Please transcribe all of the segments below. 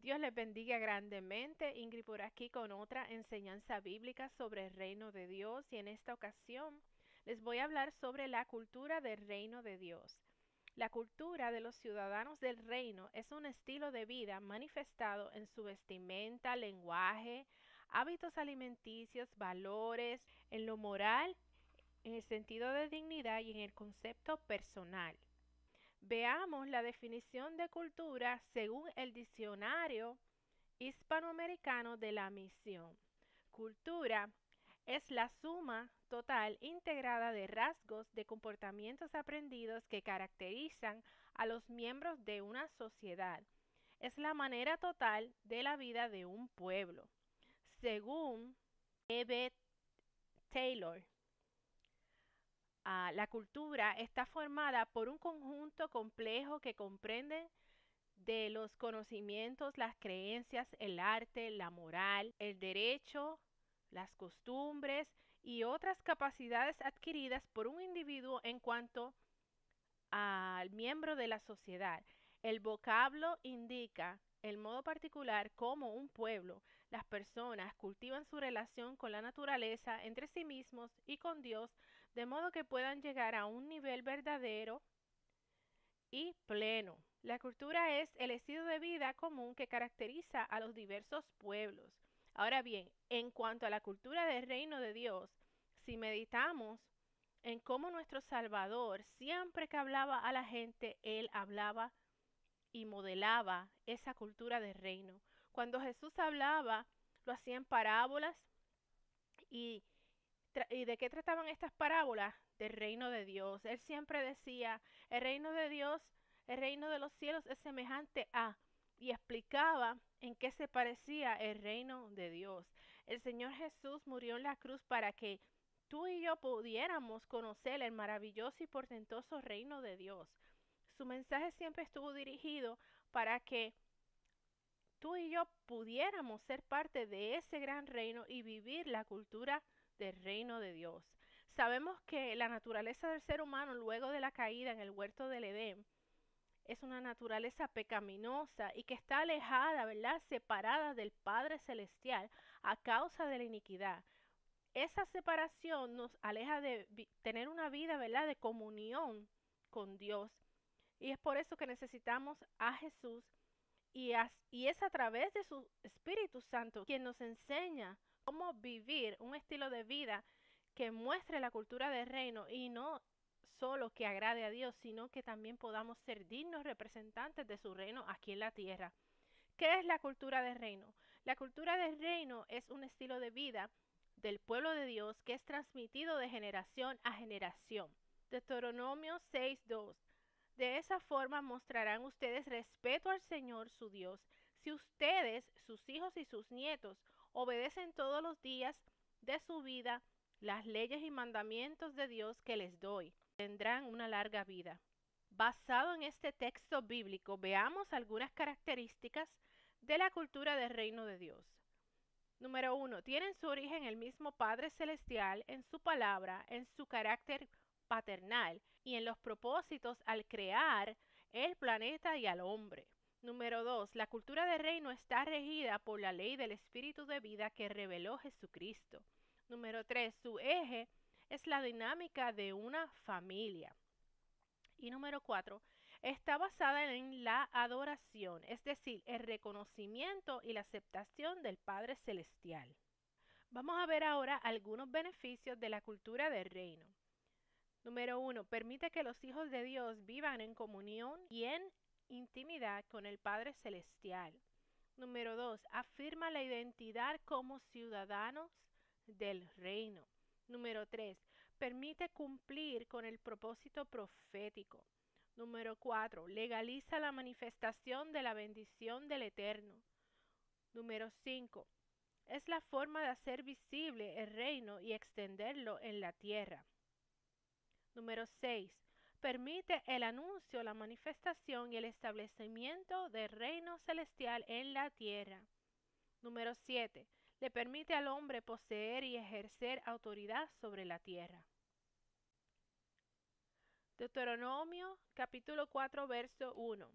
Dios les bendiga grandemente. Ingrid por aquí con otra enseñanza bíblica sobre el reino de Dios, y en esta ocasión les voy a hablar sobre la cultura del reino de Dios. La cultura de los ciudadanos del reino es un estilo de vida manifestado en su vestimenta, lenguaje, hábitos alimenticios, valores, en lo moral, en el sentido de dignidad y en el concepto personal. Veamos la definición de cultura según el diccionario hispanoamericano de la misión. Cultura es la suma total integrada de rasgos de comportamientos aprendidos que caracterizan a los miembros de una sociedad. Es la manera total de la vida de un pueblo. Según E.B. Taylor, la cultura está formada por un conjunto complejo que comprende de los conocimientos, las creencias, el arte, la moral, el derecho, las costumbres y otras capacidades adquiridas por un individuo en cuanto al miembro de la sociedad. El vocablo indica el modo particular como un pueblo, las personas cultivan su relación con la naturaleza, entre sí mismos y con Dios, de modo que puedan llegar a un nivel verdadero y pleno. La cultura es el estilo de vida común que caracteriza a los diversos pueblos. Ahora bien, en cuanto a la cultura del reino de Dios, si meditamos en cómo nuestro Salvador, siempre que hablaba a la gente, él hablaba y modelaba esa cultura del reino. Cuando Jesús hablaba, lo hacía en parábolas. ¿Y, y de qué trataban estas parábolas? Del reino de Dios. Él siempre decía, el reino de Dios, el reino de los cielos es semejante a, y explicaba en qué se parecía el reino de Dios. El Señor Jesús murió en la cruz para que tú y yo pudiéramos conocer el maravilloso y portentoso reino de Dios. Su mensaje siempre estuvo dirigido para que tú y yo pudiéramos ser parte de ese gran reino y vivir la cultura del reino de Dios. Sabemos que la naturaleza del ser humano luego de la caída en el huerto del Edén es una naturaleza pecaminosa y que está alejada, ¿verdad? Separada del Padre Celestial a causa de la iniquidad. Esa separación nos aleja de tener una vida, ¿verdad?, de comunión con Dios. Y es por eso que necesitamos a Jesús y es a través de su Espíritu Santo quien nos enseña cómo vivir un estilo de vida que muestre la cultura del reino y no solo que agrade a Dios, sino que también podamos ser dignos representantes de su reino aquí en la tierra. ¿Qué es la cultura del reino? La cultura del reino es un estilo de vida del pueblo de Dios que es transmitido de generación a generación. Deuteronomio 6:2. De esa forma mostrarán ustedes respeto al Señor su Dios, si ustedes, sus hijos y sus nietos, obedecen todos los días de su vida las leyes y mandamientos de Dios que les doy. Tendrán una larga vida. Basado en este texto bíblico, veamos algunas características de la cultura del reino de Dios. Número 1. Tienen su origen en el mismo Padre Celestial, en su palabra, en su carácter paternal y en los propósitos al crear el planeta y al hombre. Número 2. La cultura del reino está regida por la ley del espíritu de vida que reveló Jesucristo. Número 3. Su eje es la dinámica de una familia. Y número 4, está basada en la adoración, es decir, el reconocimiento y la aceptación del Padre Celestial. Vamos a ver ahora algunos beneficios de la cultura del reino. Número 1, permite que los hijos de Dios vivan en comunión y en intimidad con el Padre Celestial. Número 2, afirma la identidad como ciudadanos del reino. Número 3, permite cumplir con el propósito profético. Número 4, legaliza la manifestación de la bendición del Eterno. Número 5, es la forma de hacer visible el reino y extenderlo en la tierra. Número 6, permite el anuncio, la manifestación y el establecimiento del reino celestial en la tierra. Número 7, le permite al hombre poseer y ejercer autoridad sobre la tierra. Deuteronomio capítulo 4 verso 1.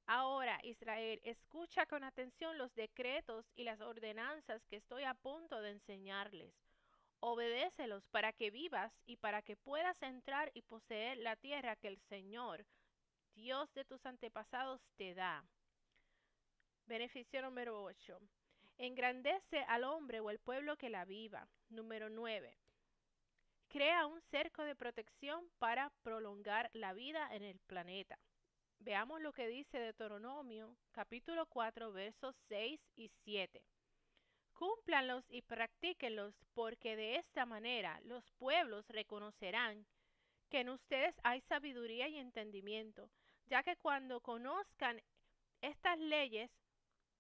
Ahora, Israel, escucha con atención los decretos y las ordenanzas que estoy a punto de enseñarles. Obedécelos para que vivas y para que puedas entrar y poseer la tierra que el Señor, Dios de tus antepasados, te da. Beneficio número 8. Engrandece al hombre o el pueblo que la viva. Número 9. Crea un cerco de protección para prolongar la vida en el planeta. Veamos lo que dice Deuteronomio capítulo 4 versos 6 y 7. Cúmplanlos y practíquenlos, porque de esta manera los pueblos reconocerán que en ustedes hay sabiduría y entendimiento, ya que cuando conozcan estas leyes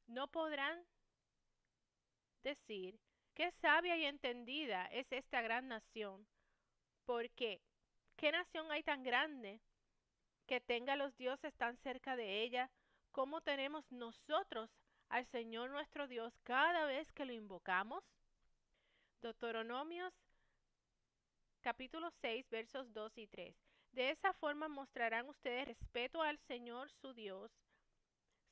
no podrán decir qué sabia y entendida es esta gran nación, porque ¿qué nación hay tan grande que tenga a los dioses tan cerca de ella como tenemos nosotros al Señor nuestro Dios cada vez que lo invocamos? Deuteronomios capítulo 6 versos 2 y 3. De esa forma mostrarán ustedes respeto al Señor su Dios.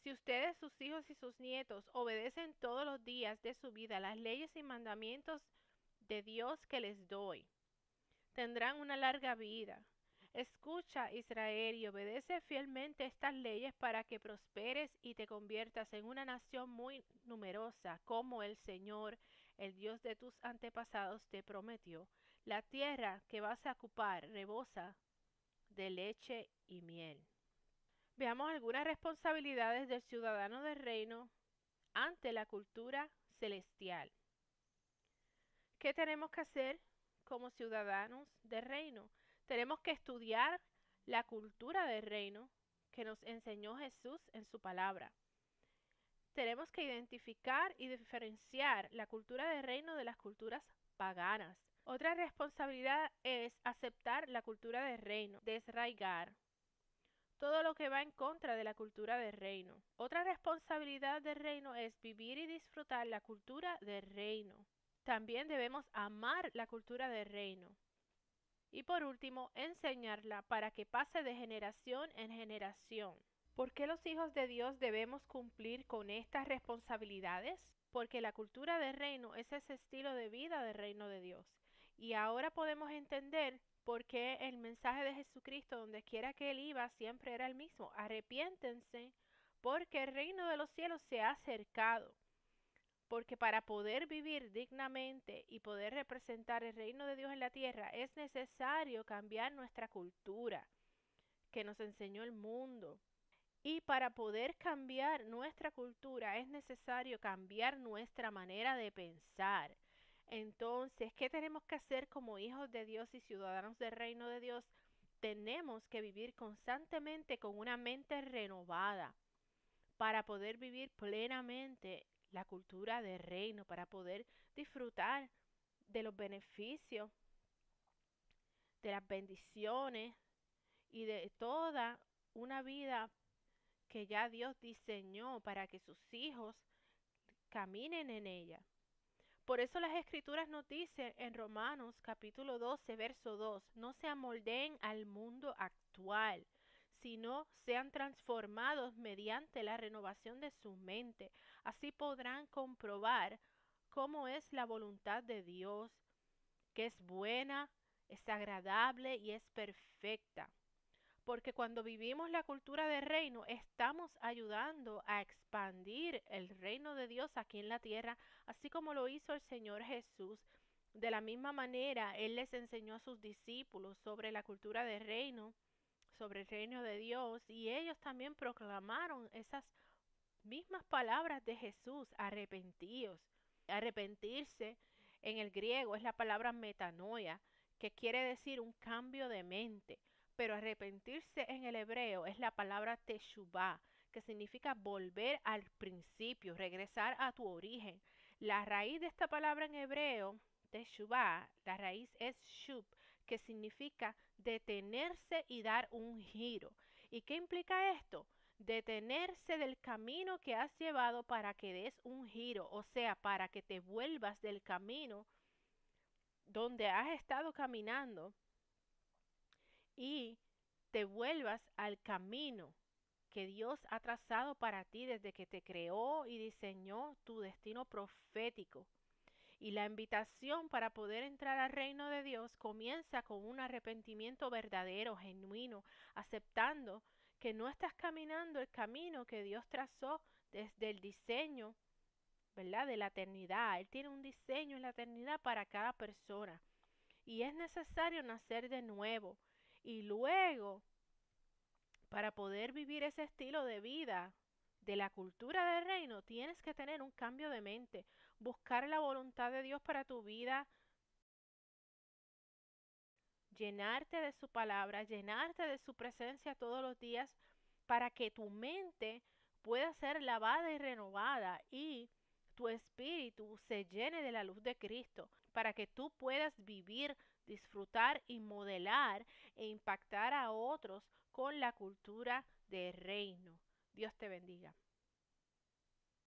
Si ustedes, sus hijos y sus nietos obedecen todos los días de su vida las leyes y mandamientos de Dios que les doy, tendrán una larga vida. Escucha, Israel, y obedece fielmente estas leyes para que prosperes y te conviertas en una nación muy numerosa, como el Señor, el Dios de tus antepasados, te prometió. La tierra que vas a ocupar rebosa de leche y miel. Veamos algunas responsabilidades del ciudadano del reino ante la cultura celestial. ¿Qué tenemos que hacer como ciudadanos del reino? Tenemos que estudiar la cultura del reino que nos enseñó Jesús en su palabra. Tenemos que identificar y diferenciar la cultura del reino de las culturas paganas. Otra responsabilidad es aceptar la cultura del reino, desarraigar todo lo que va en contra de la cultura del reino. Otra responsabilidad del reino es vivir y disfrutar la cultura del reino. También debemos amar la cultura del reino. Y por último, enseñarla para que pase de generación en generación. ¿Por qué los hijos de Dios debemos cumplir con estas responsabilidades? Porque la cultura del reino es ese estilo de vida del reino de Dios. Y ahora podemos entender por qué el mensaje de Jesucristo, donde quiera que él iba, siempre era el mismo. Arrepiéntense, porque el reino de los cielos se ha acercado. Porque para poder vivir dignamente y poder representar el reino de Dios en la tierra es necesario cambiar nuestra cultura que nos enseñó el mundo. Y para poder cambiar nuestra cultura es necesario cambiar nuestra manera de pensar. Entonces, ¿qué tenemos que hacer como hijos de Dios y ciudadanos del reino de Dios? Tenemos que vivir constantemente con una mente renovada para poder vivir plenamente la cultura del reino, para poder disfrutar de los beneficios, de las bendiciones y de toda una vida que ya Dios diseñó para que sus hijos caminen en ella. Por eso las escrituras nos dicen en Romanos capítulo 12, verso 2, no se amoldeen al mundo actual, sino sean transformados mediante la renovación de su mente. Así podrán comprobar cómo es la voluntad de Dios, que es buena, es agradable y es perfecta. Porque cuando vivimos la cultura del reino, estamos ayudando a expandir el reino de Dios aquí en la tierra, así como lo hizo el Señor Jesús. De la misma manera, Él les enseñó a sus discípulos sobre la cultura del reino, sobre el reino de Dios, y ellos también proclamaron esas mismas palabras de Jesús: arrepentíos. Arrepentirse en el griego es la palabra metanoia, que quiere decir un cambio de mente. Pero arrepentirse en el hebreo es la palabra teshuvah, que significa volver al principio, regresar a tu origen. La raíz de esta palabra en hebreo, teshuvah, la raíz es shub, que significa detenerse y dar un giro. ¿Y qué implica esto? Detenerse del camino que has llevado para que des un giro, o sea, para que te vuelvas del camino donde has estado caminando y te vuelvas al camino que Dios ha trazado para ti desde que te creó y diseñó tu destino profético. Y la invitación para poder entrar al reino de Dios comienza con un arrepentimiento verdadero, genuino, aceptando que no estás caminando el camino que Dios trazó desde el diseño, ¿verdad? De la eternidad. Él tiene un diseño en la eternidad para cada persona. Y es necesario nacer de nuevo. Y luego, para poder vivir ese estilo de vida de la cultura del reino, tienes que tener un cambio de mente, buscar la voluntad de Dios para tu vida, llenarte de su palabra, llenarte de su presencia todos los días para que tu mente pueda ser lavada y renovada y tu espíritu se llene de la luz de Cristo, para que tú puedas vivir, disfrutar y modelar e impactar a otros con la cultura del reino. Dios te bendiga.